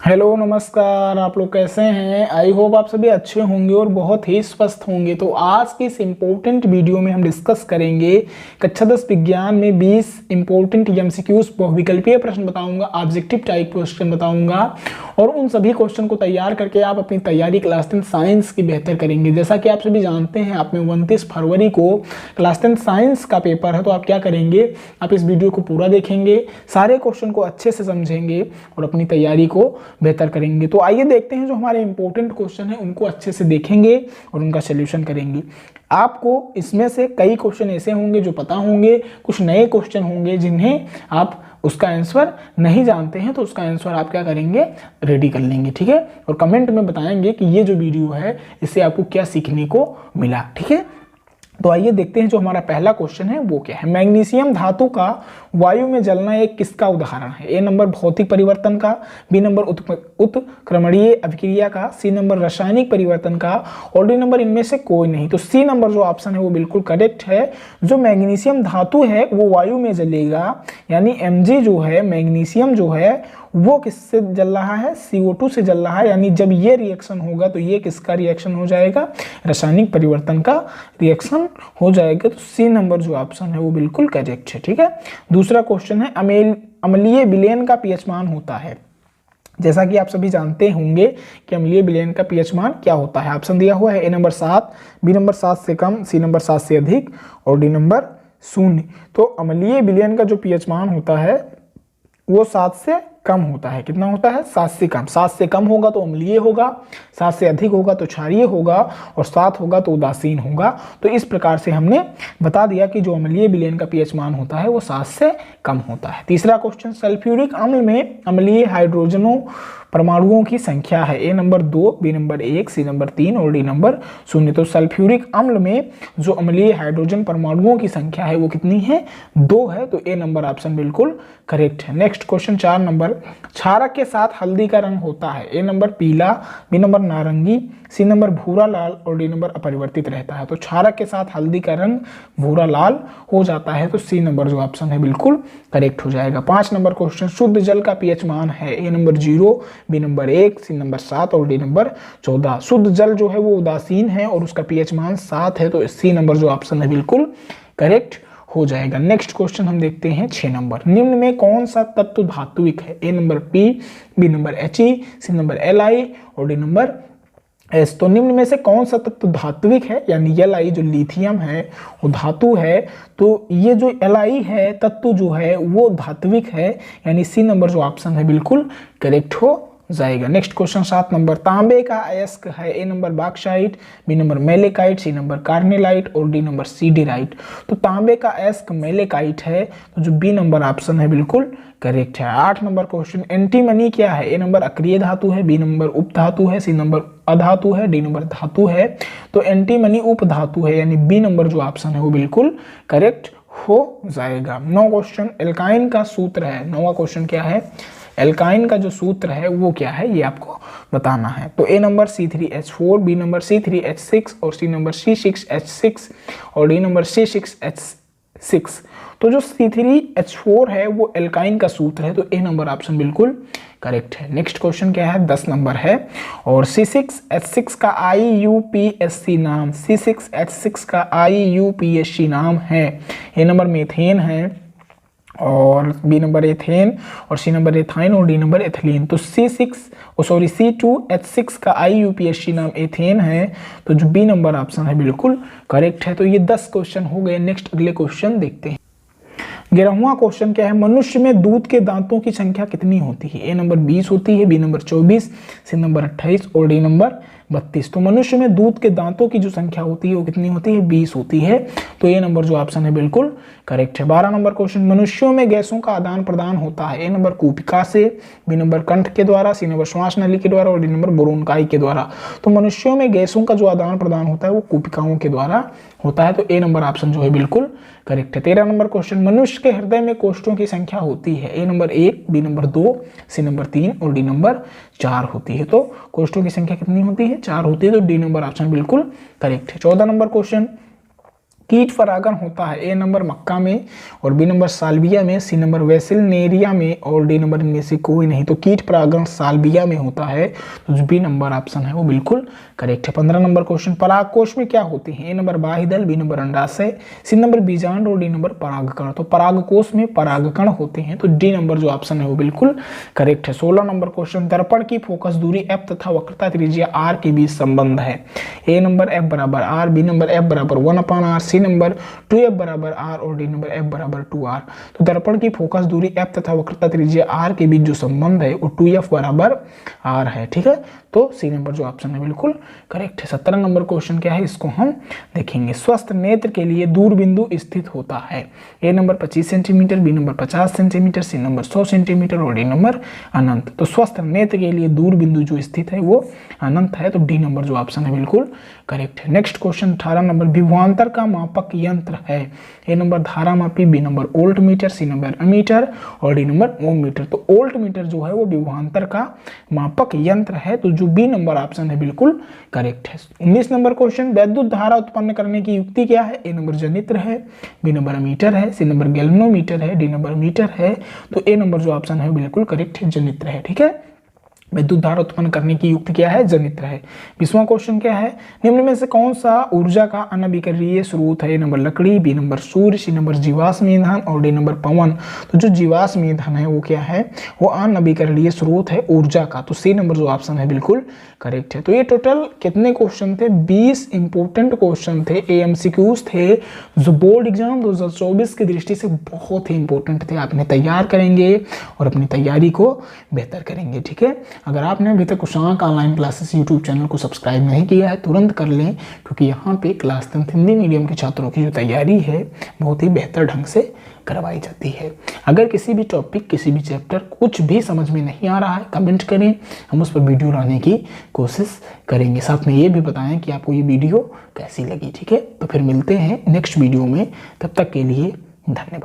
Hello नमस्कार। आप लोग कैसे हैं? आई होप आप सभी अच्छे होंगे और बहुत ही स्वस्थ होंगे। तो आज की इस इम्पोर्टेंट वीडियो में हम डिस्कस करेंगे कक्षा 10 विज्ञान में 20 इम्पोर्टेंट एमसीक्यूज बहुविकल्पीय प्रश्न बताऊंगा, ऑब्जेक्टिव टाइप क्वेश्चन बताऊंगा और उन सभी क्वेश्चन को तैयार करके आप अपनी तैयारी क्लास 10 साइंस की बेहतर करेंगे। जैसा कि आप सभी जानते हैं, आप में 29 फरवरी को क्लास 10 साइंस का पेपर है। तो आप क्या करेंगे, आप इस वीडियो को पूरा देखेंगे, सारे क्वेश्चन को अच्छे से समझेंगे और अपनी तैयारी को बेहतर करेंगे। तो आइए देखते हैं जो हमारे इंपॉर्टेंट क्वेश्चन है उनको अच्छे से देखेंगे और उनका सॉल्यूशन करेंगे। आपको इसमें से कई क्वेश्चन ऐसे होंगे जो पता होंगे, कुछ नए क्वेश्चन होंगे जिन्हें आप उसका आंसर नहीं जानते हैं, तो उसका आंसर आप क्या करेंगे, रेडी कर लेंगे। ठीक है, और कमेंट में बताएंगे कि ये जो वीडियो है इससे आपको क्या सीखने को मिला। ठीक है, तो आइए देखते हैं जो हमारा पहला क्वेश्चन है वो क्या है। मैग्नीशियम धातु का वायु में जलना एक किसका उदाहरण है? ए नंबर भौतिक परिवर्तन का, बी नंबर उत्क्रमणीय अभिक्रिया का, सी नंबर रासायनिक परिवर्तन का और डी नंबर इनमें से कोई नहीं। तो सी नंबर जो ऑप्शन है वो बिल्कुल करेक्ट है। जो मैग्नीशियम धातु है वो वायु में जलेगा, यानी Mg जो है, मैग्नीशियम जो है वो किससे जल रहा है, CO2 से जल रहा है। यानी जब ये रिएक्शन होगा तो ये किसका रिएक्शन हो जाएगा, रासायनिक परिवर्तन का रिएक्शन हो जाएगा। तो सी नंबर जो ऑप्शन है वो बिल्कुल करेक्ट है। ठीक है, दूसरा क्वेश्चन है अम्लीय विलयन का पीएच मान होता है। जैसा कि आप सभी जानते होंगे कि अम्लीय विलयन का पीएच मान क्या होता है। ऑप्शन दिया हुआ है ए नंबर 7, बी नंबर 7 से कम, सी नंबर 7 से अधिक और डी नंबर 0। तो अम्लीय विलयन का जो पीएच मान होता है वो 7 से कम होता है। कितना होता है, 7 से कम। 7 से कम होगा तो अम्लीय होगा, 7 से अधिक होगा तो क्षारीय होगा और 7 होगा तो उदासीन होगा। तो इस प्रकार से हमने बता दिया कि जो अम्लीय विलयन का पीएच मान होता है वो 7 से कम होता है। तीसरा क्वेश्चन, सल्फ्यूरिक अम्ल में अम्लीय हाइड्रोजनों परमाणुओं की संख्या है। A number 2, B number 1, C number 3 और डी नंबर 0। तो सल्फ्यूरिक अम्ल में जो अम्लीय हाइड्रोजन परमाणुओं की संख्या है वो कितनी है, 2 है। तो ए नंबर ऑप्शन बिल्कुल करेक्ट है। नेक्स्ट क्वेश्चन 4 नंबर, क्षारक के साथ हल्दी का रंग होता है। ए नंबर पीला, बी नंबर नारंगी, सी नंबर भूरा लाल और डी नंबर अपरिवर्तित रहता है। तो क्षारक के साथ हल्दी का रंग भूरा लाल हो जाता है। तो सी नंबर जो ऑप्शन है बिल्कुल करेक्ट हो जाएगा। 5 नंबर क्वेश्चन, शुद्ध जल का पीएच मान है। A number 0, B number 1, C number 7 और डी नंबर 14। शुद्ध जल जो है वो उदासीन है और उसका पीएच मान 7 है। तो सी नंबर जो ऑप्शन है बिल्कुल करेक्ट हो जाएगा। नेक्स्ट क्वेश्चन हम देखते हैं 6 नंबर, निम्न में कौन सा तत्व धात्विक है? A number P, B number He, C number Li और डी नंबर S। तो निम्न में से कौन सा तत्व धात्विक है? यानी Li जो लिथियम है वो धातु है, तो ये जो Li है तत्व जो है वो धात्विक है। यानी सी नंबर जो ऑप्शन है बिल्कुल करेक्ट हो जाएगा। नेक्स्ट क्वेश्चन 7 नंबर, तांबे का अयस्क है। A number bauxite, B number malachite, C number carnallite और डी नंबर सीडेराइट। तो तांबे का अयस्क मेलेकाइट है। तो जो बी नंबर ऑप्शन है बिल्कुल करेक्ट है। 8 नंबर क्वेश्चन, एंटीमनी क्या है? ए नंबर अक्रिय धातु है, बी नंबर उप धातु है, सी नंबर अधातु है, डी नंबर धातु है। तो एंटीमनी उप धातु है, यानी बी नंबर जो ऑप्शन है वो बिल्कुल करेक्ट हो जाएगा। 9 क्वेश्चन, एल्काइन का सूत्र है। 9वां क्वेश्चन क्या है, एल्काइन का जो सूत्र है वो क्या है ये आपको बताना है। तो ए number C3H4, B number C3H6 और सी नंबर C6H6 और डी नंबर C6H6। तो जो C3H4 है वो एल्काइन का सूत्र है। तो ए नंबर ऑप्शन बिल्कुल करेक्ट है। नेक्स्ट क्वेश्चन क्या है, 10 नंबर है और C6H6 का IUPAC नाम, C6H6 का IUPAC नाम है। ए नंबर मीथेन है और बी नंबर एथेन और सी नंबर एथाइन और डी नंबर एथिलीन। तो C2H6 का IUPAC नाम एथेन है। तो जो बी नंबर ऑप्शन है बिल्कुल करेक्ट है। तो ये 10 क्वेश्चन हो गए। नेक्स्ट अगले क्वेश्चन देखते हैं। 11वां क्वेश्चन क्या है, मनुष्य में दूध के दांतों की संख्या कितनी होती है? ए नंबर 20 होती है, बी नंबर 24, सी नंबर 28 और डी नंबर 32। तो मनुष्य में दूध के दांतों की जो संख्या होती है वो कितनी होती है, 20 होती है। तो ये नंबर जो ऑप्शन है बिल्कुल करेक्ट है। 12 नंबर क्वेश्चन, मनुष्यों में गैसों का आदान प्रदान होता है। ए नंबर कूपिका से, बी नंबर कंठ के द्वारा, सी नंबर श्वास नली के द्वारा और डी नंबर बोरोनकाई के द्वारा। तो मनुष्यों में गैसों का जो आदान प्रदान होता है वो कूपिकाओं के द्वारा होता है। तो ए नंबर ऑप्शन जो है बिल्कुल करेक्ट है। 13 नंबर क्वेश्चन, मनुष्य के हृदय में कोष्ठों की संख्या होती है। A number 1, B number 2, C number 3 और डी नंबर 4 होती है। तो कोष्ठों की संख्या कितनी होती है, 4 होती है। तो डी नंबर ऑप्शन बिल्कुल करेक्ट है। 14 नंबर क्वेश्चन, कीट परागण होता है ए नंबर मक्का में और बी नंबर साल्विया में, सी नंबर वेसिलनेरिया में और डी नंबर इनमें से कोई नहीं। तो कीट परागण साल्विया में होता है, तो जो बी नंबर ऑप्शन है वो बिल्कुल करेक्ट है। 15 नंबर क्वेश्चन, परागकोश में क्या होती है? ए नंबर बाह्यदल, बी नंबर अंडाशय, सी नंबर बीजांड और डी नंबर परागकण। तो परागकोश में परागकण होते हैं, तो डी नंबर जो ऑप्शन है वो बिल्कुल करेक्ट है। 16 नंबर क्वेश्चन, दर्पण की फोकस दूरी एफ तथा वक्रता त्रिज्या आर के बीच संबंध है। ए नंबर एफ बराबर आर, बी नंबर एफ बराबर 1/r, सी नंबर 2f बराबर r और डी नंबर f बराबर 2r। तो दर्पण की फोकस दूरी f तथा वक्रता त्रिज्या r के बीच जो संबंध है वो 2f बराबर r है, ठीक है। तो सी नंबर जो ऑप्शन है बिल्कुल करेक्ट है। 17 नंबर क्वेश्चन क्या है, इसको हम देखेंगे। स्वस्थ नेत्र के लिए दूर बिंदु स्थित होता है। A number 25 centimetre, B number 50 centimetre, C number 100 centimetre और डी नंबर अनंत। तो स्वस्थ नेत्र के लिए दूर बिंदु जो स्थित है वो अनंत है, तो डी नंबर जो ऑप्शन है बिल्कुल करेक्ट है। नेक्स्ट क्वेश्चन 18 नंबर, विभवांतर का मापक यंत्र है। ए नंबर धारामापी, B number voltmeter, C number ammeter और डी नंबर ओम मीटर। तो वोल्ट मीटर जो है वो विभवांतर का मापक यंत्र है, तो जो बी नंबर ऑप्शन है बिल्कुल करेक्ट है। 19 नंबर क्वेश्चन, वैद्युत धारा उत्पन्न करने की युक्ति क्या है? ए नंबर जनित्र है, बी नंबर अमीटर है, सी नंबर गैल्वेनोमीटर है, डी नंबर मीटर है। तो ए नंबर जो ऑप्शन है बिल्कुल करेक्ट है, जनित्र है, ठीक है। विद्युत धारा उत्पन्न करने की युक्ति क्या है? जनित्र है। 20वां क्वेश्चन क्या है, निम्न में से कौन सा ऊर्जा का अनवीकरणीय स्रोत है? ए नंबर लकड़ी, बी नंबर सूर्य, सी नंबर जीवाश्म ईंधन और डी नंबर पवन। तो जो जीवाश्म ईंधन है वो क्या है? वो अनवीकरणीय स्रोत है ऊर्जा का, तो सी नंबर जो ऑप्शन है बिल्कुल करेक्ट है। तो ये टोटल कितने क्वेश्चन थे? 20 इंपोर्टेंट क्वेश्चन थे, एमसीक्यूज थे, जो बोर्ड एग्जाम 2024 की दृष्टि से बहुत ही इंपॉर्टेंट थे। आपने तैयार करेंगे और अपनी तैयारी को बेहतर करेंगे, ठीक है। अगर आपने अभी तक कुशांक ऑनलाइन क्लासेस यूट्यूब चैनल को सब्सक्राइब नहीं किया है तुरंत कर लें, क्योंकि यहाँ पे क्लास 10 हिंदी मीडियम के छात्रों की जो तैयारी है बहुत ही बेहतर ढंग से करवाई जाती है। अगर किसी भी टॉपिक, किसी भी चैप्टर कुछ भी समझ में नहीं आ रहा है, कमेंट करें, हम उस पर वीडियो लाने की कोशिश करेंगे। साथ में ये भी बताएं कि आपको ये वीडियो कैसी लगी, ठीक है। तो फिर मिलते हैं नेक्स्ट वीडियो में, तब तक के लिए धन्यवाद।